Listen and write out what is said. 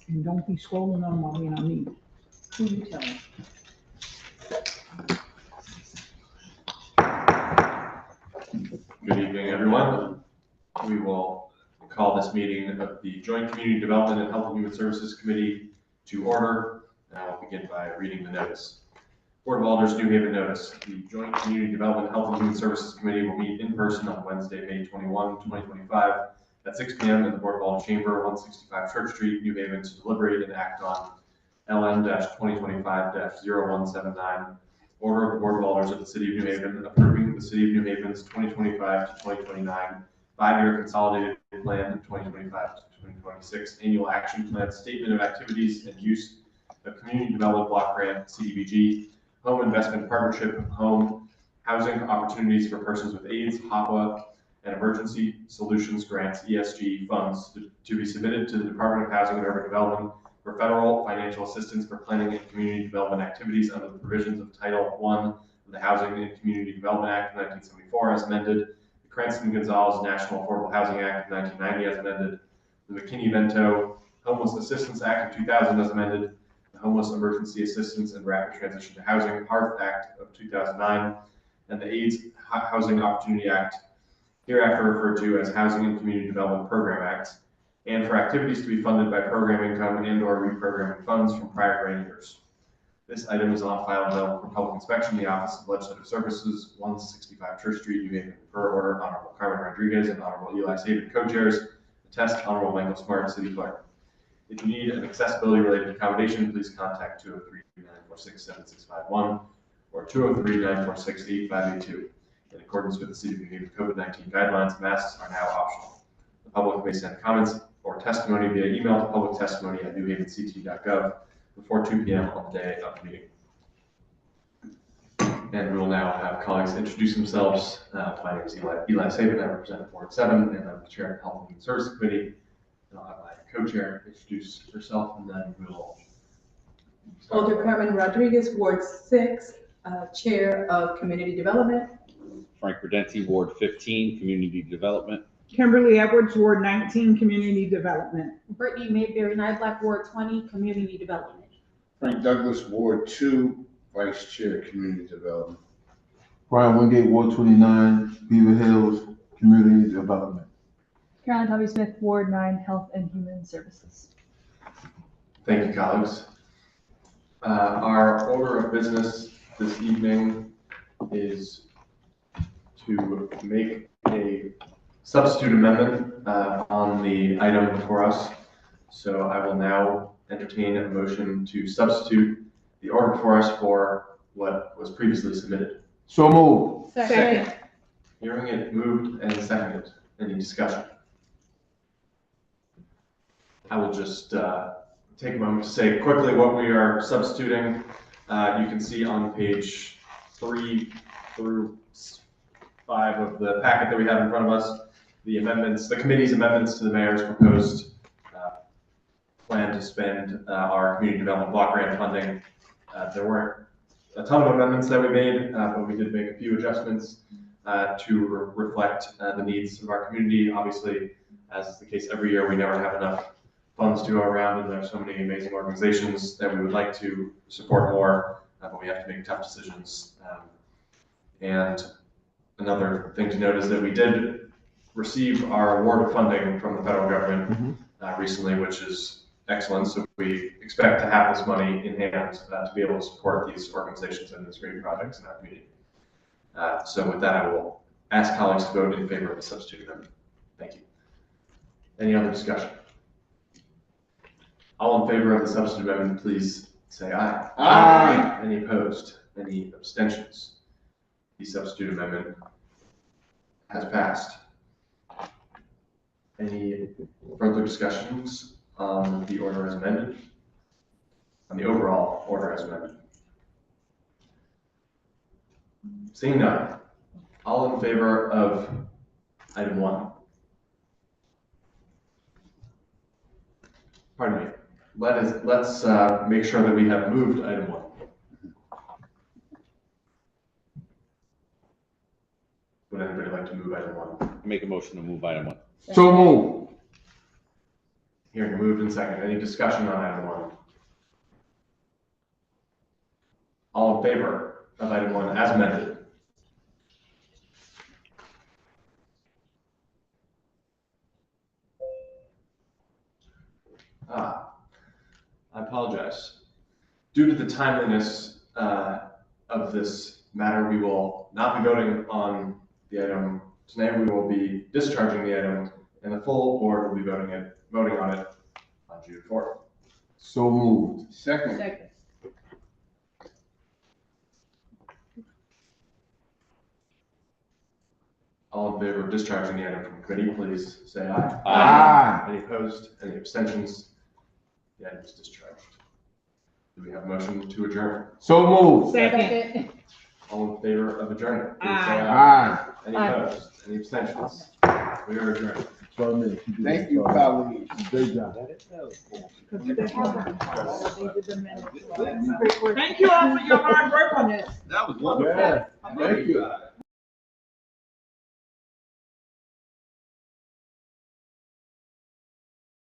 And don't be scrolling on while we're on mute. Who you telling? Good evening, everyone. We will call this meeting of the Joint Community Development and Health and Human Services Committee to order. And I will begin by reading the notice. Board of Alders, New Haven notice. The Joint Community Development, Health and Human Services Committee will meet in person on Wednesday, May 21, 2025 at 6 p.m. in the Board of Alders Chamber, 165 Church Street, New Haven, to deliberate and act on LN-2025-0179. Order of the Board of Alders of the City of New Haven approving the City of New Haven's 2025 to 2029 5-year consolidated plan 2025 to 2026 annual action plan statement of activities and use of community development block grant CDBG home investment partnership home housing opportunities for persons with AIDS HOPWA and emergency solutions grants ESG funds to be submitted to the Department of Housing and Urban Development for federal financial assistance for planning and community development activities under the provisions of Title I of the Housing and Community Development Act of 1974 as amended, the Cranston-Gonzalez National Affordable Housing Act of 1990 as amended, the McKinney-Vento Homeless Assistance Act of 2000 as amended, the Homeless Emergency Assistance and Rapid Transition to Housing HART Act of 2009, and the AIDS Housing Opportunity Act, hereafter referred to as Housing and Community Development Program Act, and for activities to be funded by program income and/or reprogramming funds from prior grant years. This item is on file available for public inspection in the Office of Legislative Services, 165 Church Street, New Haven. Per order, Honorable Carmen Rodriguez and Honorable Eli Saban, co-chairs. Attest, Honorable Michael Smart, City Clerk. If you need an accessibility-related accommodation, please contact 203-946-7651 or 203-946-8582. In accordance with the City of New Haven COVID-19 guidelines, masks are now optional. The public may send comments or testimony via email to publictestimony@newhavenct.gov before 2 p.m. on the day of the meeting. And we will now have colleagues introduce themselves. My name is Eli Saban. I represent Ward 7, and I'm the chair of the Health and Human Services Committee. And I'll have my co-chair introduce herself, and then we will. Alder Carmen Rodriguez, Ward 6, Chair of Community Development. Frank Redenti, Ward 15, Community Development. Kimberly Edwards, Ward 19, Community Development. Brittany Mayberry Niblack, Ward 20, Community Development. Frank Douglas, Ward 2, Vice Chair, Community Development. Brian Wingate, Ward 29, Beaver Hills, Community Development. Carolyn W. Smith, Ward 9, Health and Human Services. Thank you, colleagues. Our order of business this evening is to make a substitute amendment on the item before us. So I will now entertain a motion to substitute the order before us for what was previously submitted. So moved. Second. Hearing it moved and seconded. Any discussion? I will just take a moment to say quickly what we are substituting. You can see on page 3 through 5 of the packet that we have in front of us, the amendments, the committee's amendments to the mayor's proposed plan to spend our community development block grant funding. There weren't a ton of amendments that we made, but we did make a few adjustments to reflect the needs of our community. Obviously, as is the case every year, we never have enough funds to go around, and there are so many amazing organizations that we would like to support more, but we have to make tough decisions. And another thing to note is that we did receive our award of funding from the federal government recently, which is excellent. So we expect to have this money in hand to be able to support these organizations and these great projects in our community. So with that, I will ask colleagues to vote in favor of the substitute amendment. Thank you. Any other discussion? All in favor of the substitute amendment, please say aye. Aye. Any opposed? Any abstentions? The substitute amendment has passed. Any further discussions on the order as amended? On the overall order as amended? Seeing none. All in favor of item 1? Pardon me. Let's make sure that we have moved item 1. Would anybody like to move item 1? Make a motion to move item 1. So moved. Hearing moved and seconded. Any discussion on item 1? All in favor of item 1 as amended? I apologize. Due to the timeliness of this matter, we will not be voting on the item tonight. We will be discharging the item, and the full board will be voting on it on June 4th. So moved. Second. Second. All in favor of discharging the item from committee, please say aye. Aye. Any opposed? Any abstentions? The item is discharged. Do we have a motion to adjourn? So moved. Second. All in favor of adjournment? Please say Aye. Any Aye. opposed? Any abstentions? We are adjourned. Thank you, colleagues. Great job. Thank you all for your hard work on this. That was wonderful. Thank you.